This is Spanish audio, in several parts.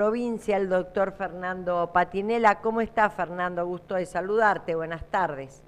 Provincia, el doctor Fernando Patinela. ¿Cómo está, Fernando? Gusto de saludarte. Buenas tardes.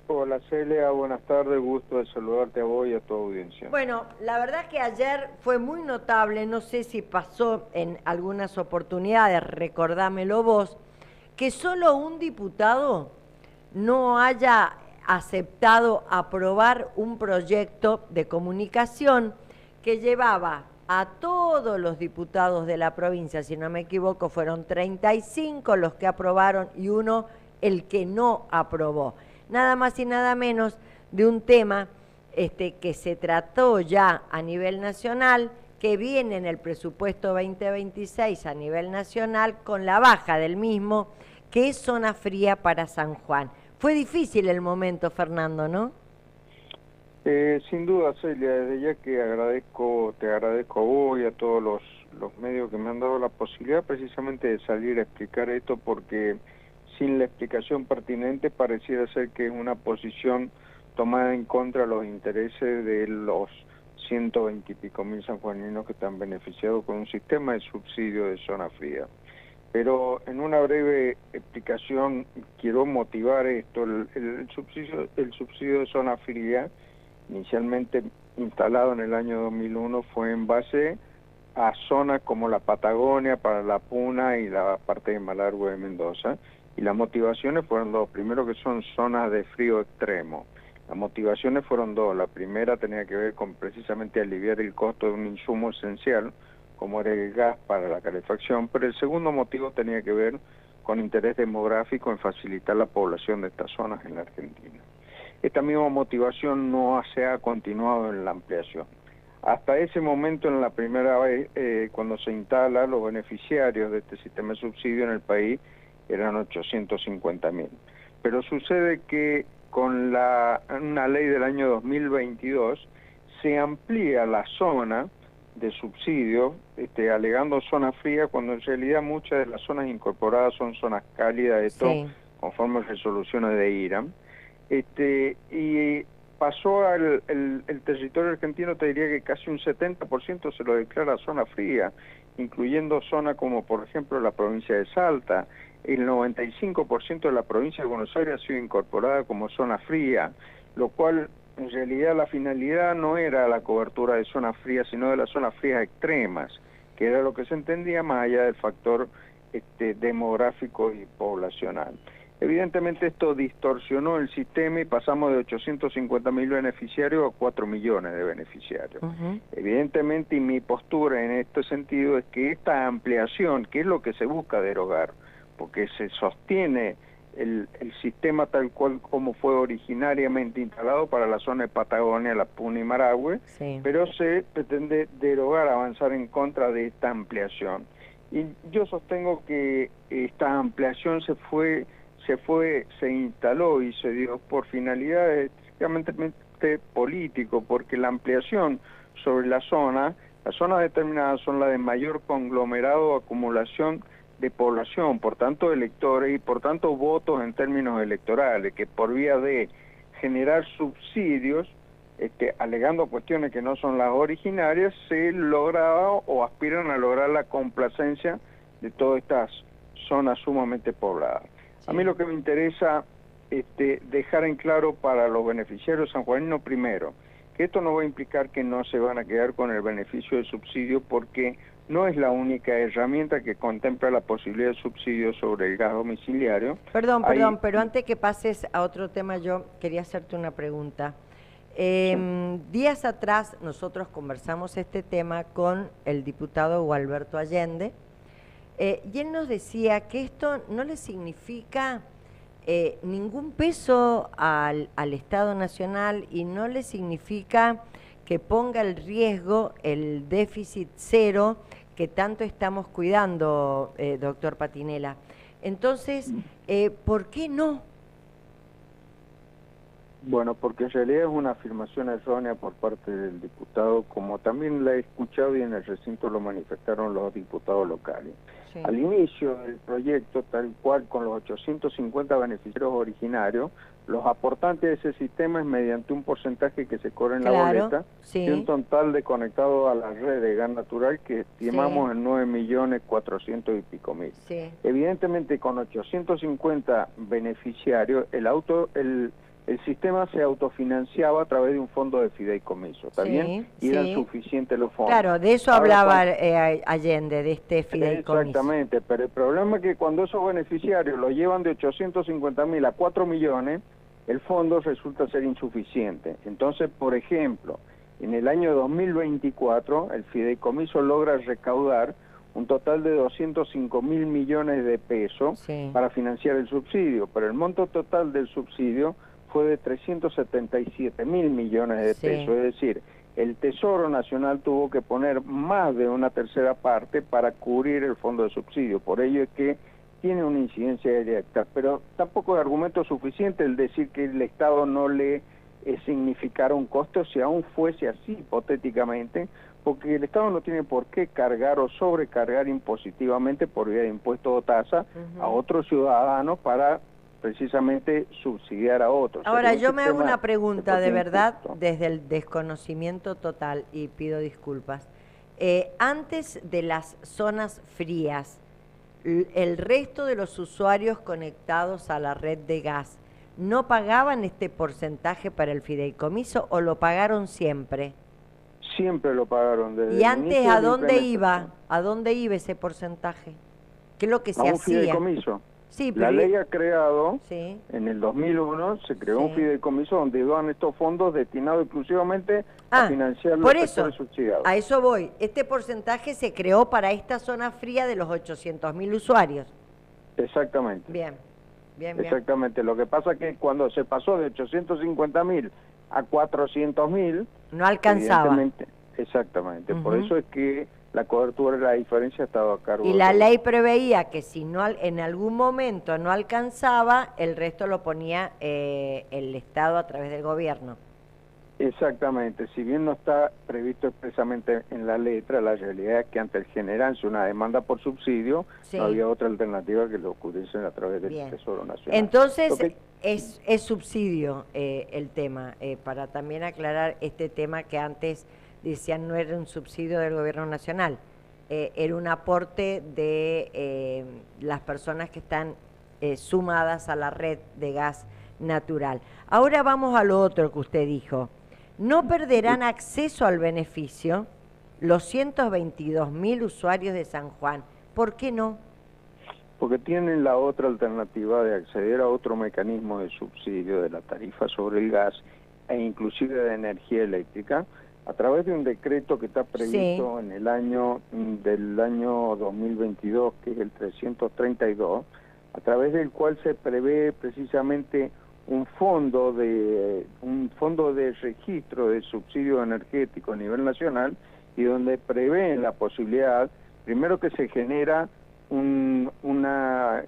Hola Celia, buenas tardes, gusto de saludarte a vos y a tu audiencia. Bueno, la verdad que ayer fue muy notable, no sé si pasó en algunas oportunidades, recordámelo vos, que solo un diputado no haya aceptado aprobar un proyecto de comunicación que llevaba a todos los diputados de la provincia, si no me equivoco, fueron 35 los que aprobaron y uno el que no aprobó. Nada más y nada menos de un tema que se trató ya a nivel nacional, que viene en el presupuesto 2026 a nivel nacional con la baja del mismo, que es zona fría para San Juan. Fue difícil el momento, Fernando, ¿no? Sin duda, Celia, desde ya que te agradezco a vos y a todos los medios que me han dado la posibilidad precisamente de salir a explicar esto, porque sin la explicación pertinente pareciera ser que es una posición tomada en contra de los intereses de los 120 y pico mil sanjuaninos que están beneficiados con un sistema de subsidio de zona fría. Pero en una breve explicación quiero motivar esto. El subsidio de zona fría, inicialmente instalado en el año 2001, fue en base a zonas como la Patagonia, para la Puna y la parte de Malargüe de Mendoza. Y las motivaciones fueron dos. Primero, que son zonas de frío extremo. Las motivaciones fueron dos. La primera tenía que ver con precisamente aliviar el costo de un insumo esencial, como era el gas para la calefacción, pero el segundo motivo tenía que ver con interés demográfico en facilitar la población de estas zonas en la Argentina. Esta misma motivación no se ha continuado en la ampliación. Hasta ese momento, en la primera vez, cuando se instala, los beneficiarios de este sistema de subsidio en el país eran 850.000. Pero sucede que con una ley del año 2022 se amplía la zona de subsidio, alegando zona fría, cuando en realidad muchas de las zonas incorporadas son zonas cálidas, Sí. conforme resoluciones de IRAM. Y pasó el territorio argentino, te diría que casi un 70% se lo declara zona fría, incluyendo zonas como por ejemplo la provincia de Salta. El 95% de la provincia de Buenos Aires ha sido incorporada como zona fría, lo cual en realidad la finalidad no era la cobertura de zonas frías, sino de las zonas frías extremas, que era lo que se entendía más allá del factor demográfico y poblacional. Evidentemente esto distorsionó el sistema y pasamos de 850.000 beneficiarios a 4 millones de beneficiarios. Evidentemente, y mi postura en este sentido es que esta ampliación, que es lo que se busca derogar, porque se sostiene el sistema tal cual como fue originariamente instalado para la zona de Patagonia, la Puna y Malargüe, sí, pero se pretende derogar, avanzar en contra de esta ampliación. Y yo sostengo que esta ampliación se instaló y se dio por finalidades estrictamente político, porque la ampliación sobre las zonas determinadas son las de mayor conglomerado o acumulación de población, por tanto electores y por tanto votos en términos electorales, que por vía de generar subsidios, alegando cuestiones que no son las originarias, se lograba o aspiran a lograr la complacencia de todas estas zonas sumamente pobladas. Sí. A mí lo que me interesa dejar en claro para los beneficiarios sanjuaninos, primero, que esto no va a implicar que no se van a quedar con el beneficio del subsidio, porque no es la única herramienta que contempla la posibilidad de subsidio sobre el gas domiciliario. Perdón, pero antes que pases a otro tema, yo quería hacerte una pregunta. Sí. Días atrás nosotros conversamos este tema con el diputado Gualberto Allende, y él nos decía que esto no le significa ningún peso al Estado Nacional y no le significa que ponga el riesgo el déficit cero que tanto estamos cuidando, doctor Patinela. Entonces, ¿por qué no? Bueno, porque en realidad es una afirmación errónea por parte del diputado, como también la he escuchado y en el recinto lo manifestaron los diputados locales. Sí. Al inicio del proyecto, tal cual con los 850 beneficiarios originarios, los aportantes de ese sistema es mediante un porcentaje que se cobra en la boleta, sí. y un total de conectados a la red de gas natural que estimamos en 9.400.000 y pico. Sí. Evidentemente, con 850 beneficiarios, el sistema se autofinanciaba a través de un fondo de fideicomiso, ¿está bien? Y eran suficientes los fondos. Claro, de eso hablaba Allende, de este fideicomiso. Exactamente, pero el problema es que cuando esos beneficiarios lo llevan de 850.000 a 4 millones, el fondo resulta ser insuficiente. Entonces, por ejemplo, en el año 2024, el fideicomiso logra recaudar un total de 205.000 millones de pesos para financiar el subsidio, pero el monto total del subsidio fue de 377.000 millones de pesos, es decir, el Tesoro Nacional tuvo que poner más de una tercera parte para cubrir el fondo de subsidio, por ello es que tiene una incidencia directa, pero tampoco es argumento suficiente el decir que el Estado no le significara un costo, si aún fuese así hipotéticamente, porque el Estado no tiene por qué cargar o sobrecargar impositivamente por vía de impuesto o tasa a otros ciudadanos para precisamente subsidiar a otros. Ahora, yo me hago una pregunta de verdad desde el desconocimiento total y pido disculpas. Antes de las zonas frías, el resto de los usuarios conectados a la red de gas, ¿no pagaban este porcentaje para el fideicomiso o lo pagaron siempre? Siempre lo pagaron. Desde ¿Y antes a dónde iba? ¿A dónde iba ese porcentaje? ¿Qué es lo que se hacía? Un fideicomiso. Sí, pero la ley ha creado, en el 2001, se creó un fideicomiso donde iban estos fondos destinados exclusivamente a financiar los sectores subsidiados. A eso voy. Este porcentaje se creó para esta zona fría de los 800.000 usuarios. Exactamente. Bien. Exactamente. Lo que pasa es que cuando se pasó de 850.000 a 400.000... no alcanzaba. Exactamente. Por eso es que la cobertura de la diferencia estaba a cargo. Y la ley preveía que si no en algún momento no alcanzaba, el resto lo ponía el Estado a través del gobierno. Exactamente. Si bien no está previsto expresamente en la letra, la realidad es que ante el generarse una demanda por subsidio, no había otra alternativa que lo cubriesen a través del Tesoro Nacional. Entonces, es subsidio el tema, para también aclarar este tema que antes decían no era un subsidio del gobierno nacional, era un aporte de las personas que están sumadas a la red de gas natural. Ahora vamos a lo otro que usted dijo. ¿No perderán acceso al beneficio los 122.000 usuarios de San Juan? ¿Por qué no? Porque tienen la otra alternativa de acceder a otro mecanismo de subsidio de la tarifa sobre el gas e inclusive de energía eléctrica, a través de un decreto que está previsto en el año 2022, que es el 332, a través del cual se prevé precisamente un fondo de registro de subsidio energético a nivel nacional, y donde prevén la posibilidad, primero, que se genera una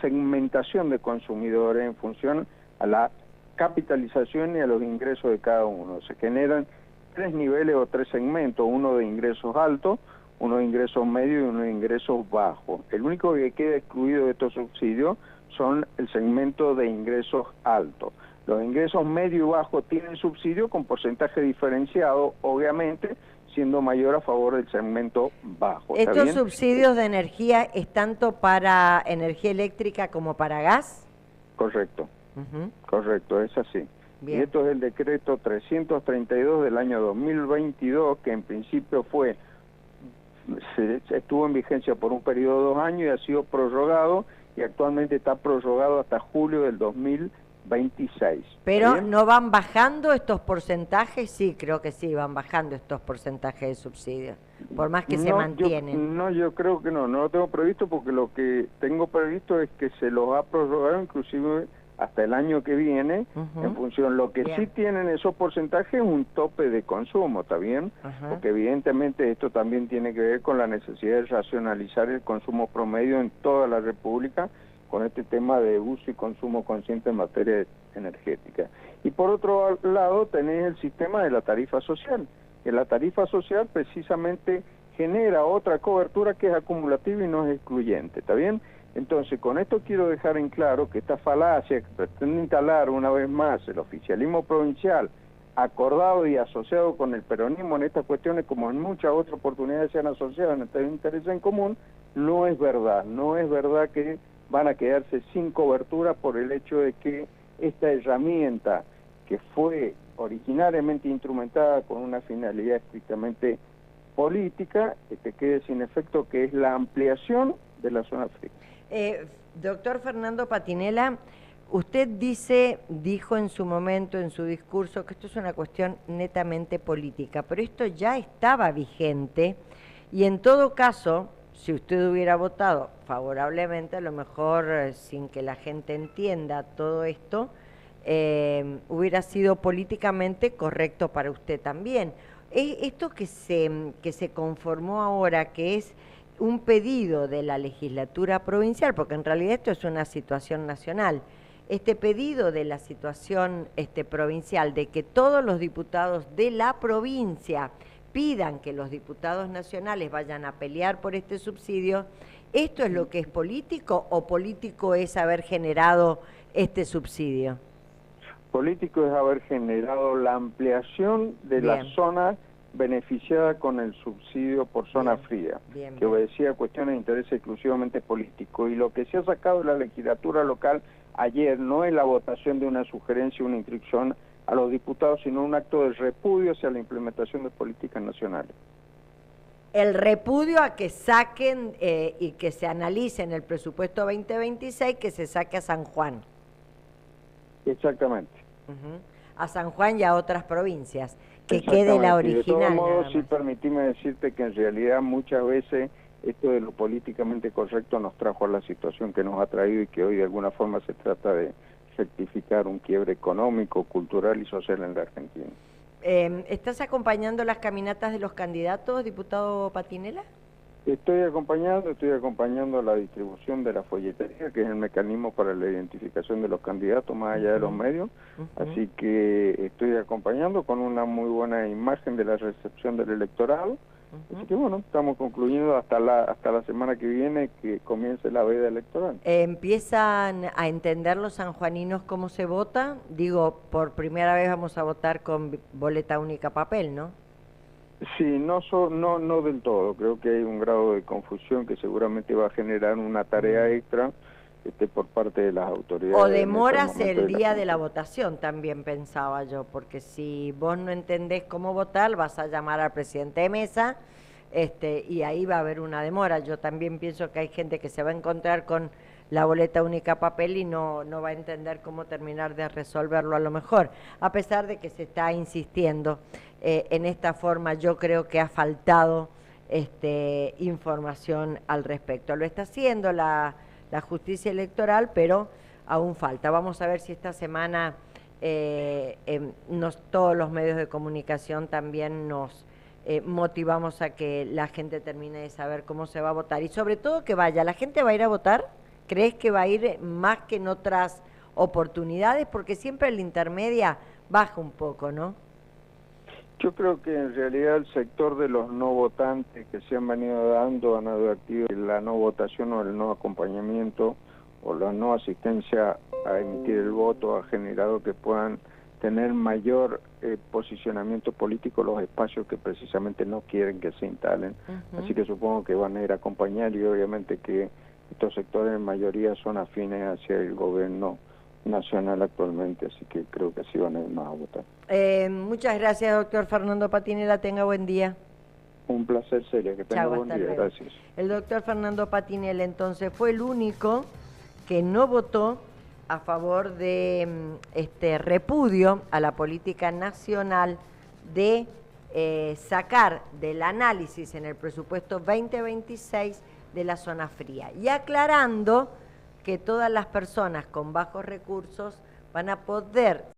segmentación de consumidores en función a la capitalización y a los ingresos de cada uno. Se generan 3 niveles o 3 segmentos, uno de ingresos altos, uno de ingresos medios y uno de ingresos bajos. El único que queda excluido de estos subsidios son el segmento de ingresos altos. Los ingresos medio y bajos tienen subsidio con porcentaje diferenciado, obviamente, siendo mayor a favor del segmento bajo. ¿Estos subsidios de energía es tanto para energía eléctrica como para gas? Correcto, correcto, es así. Bien. Y esto es el decreto 332 del año 2022, que en principio estuvo en vigencia por un periodo de 2 años y ha sido prorrogado, y actualmente está prorrogado hasta julio del 2026. ¿Pero no van bajando estos porcentajes? Sí, creo que sí, van bajando estos porcentajes de subsidio, por más que se mantienen. Yo creo que no lo tengo previsto, porque lo que tengo previsto es que se los ha prorrogado inclusive hasta el año que viene, en función. Lo que sí tienen esos porcentajes es un tope de consumo, ¿está bien? Porque evidentemente esto también tiene que ver con la necesidad de racionalizar el consumo promedio en toda la República, con este tema de uso y consumo consciente en materia energética. Y por otro lado tenés el sistema de la tarifa social, que la tarifa social precisamente genera otra cobertura que es acumulativa y no es excluyente, ¿está bien? Entonces, con esto quiero dejar en claro que esta falacia que pretende instalar una vez más el oficialismo provincial, acordado y asociado con el peronismo en estas cuestiones, como en muchas otras oportunidades se han asociado en este interés en común, no es verdad. No es verdad que van a quedarse sin cobertura por el hecho de que esta herramienta, que fue originariamente instrumentada con una finalidad estrictamente política, que quede sin efecto, que es la ampliación de la zona fría. Doctor Fernando Patinela, usted dijo en su momento, en su discurso, que esto es una cuestión netamente política, pero esto ya estaba vigente y en todo caso, si usted hubiera votado favorablemente, a lo mejor sin que la gente entienda todo esto, hubiera sido políticamente correcto para usted también. Esto que se conformó ahora, que es un pedido de la legislatura provincial, porque en realidad esto es una situación nacional, este pedido de la situación provincial de que todos los diputados de la provincia pidan que los diputados nacionales vayan a pelear por este subsidio, ¿esto es lo que es político o político es haber generado este subsidio? Político es haber generado la ampliación de la zona beneficiada con el subsidio por zona fría, que obedecía a cuestiones de interés exclusivamente político. Y lo que se ha sacado de la legislatura local ayer no es la votación de una sugerencia, una instrucción a los diputados, sino un acto de repudio hacia la implementación de políticas nacionales. El repudio a que saquen y que se analice en el presupuesto 2026, que se saque a San Juan. Exactamente. A San Juan y a otras provincias, que quede la original. Y de todos modos, sí, permitime decirte que en realidad muchas veces esto de lo políticamente correcto nos trajo a la situación que nos ha traído y que hoy de alguna forma se trata de rectificar un quiebre económico, cultural y social en la Argentina. ¿Estás acompañando las caminatas de los candidatos, diputado Patinela? Estoy acompañando la distribución de la folletería, que es el mecanismo para la identificación de los candidatos más allá de los medios, así que estoy acompañando con una muy buena imagen de la recepción del electorado, así que bueno, estamos concluyendo hasta la semana que viene que comience la veda electoral. ¿Empiezan a entender los sanjuaninos cómo se vota? Digo, por primera vez vamos a votar con boleta única papel, ¿no? Sí, no del todo. Creo que hay un grado de confusión que seguramente va a generar una tarea extra por parte de las autoridades. O demoras el día de la votación, también pensaba yo, porque si vos no entendés cómo votar, vas a llamar al presidente de mesa y ahí va a haber una demora. Yo también pienso que hay gente que se va a encontrar con la boleta única papel y no va a entender cómo terminar de resolverlo a lo mejor, a pesar de que se está insistiendo en esta forma. Yo creo que ha faltado información al respecto. Lo está haciendo la justicia electoral, pero aún falta. Vamos a ver si esta semana todos los medios de comunicación también nos motivamos a que la gente termine de saber cómo se va a votar y sobre todo que vaya. ¿La gente va a ir a votar? ¿Crees que va a ir más que en otras oportunidades? Porque siempre la intermedia baja un poco, ¿no? Yo creo que en realidad el sector de los no votantes que se han venido dando han advertido que la no votación o el no acompañamiento o la no asistencia a emitir el voto ha generado que puedan tener mayor posicionamiento político los espacios que precisamente no quieren que se instalen. Así que supongo que van a ir a acompañar y obviamente que estos sectores en mayoría son afines hacia el gobierno nacional actualmente, así que creo que sí van a ir más a votar. Muchas gracias, doctor Fernando Patinela, tenga buen día. Un placer, Celia, que tenga buen día, luego. Gracias. El doctor Fernando Patinela entonces fue el único que no votó a favor de repudio a la política nacional de sacar del análisis en el presupuesto 2026 de la zona fría, y aclarando que todas las personas con bajos recursos van a poder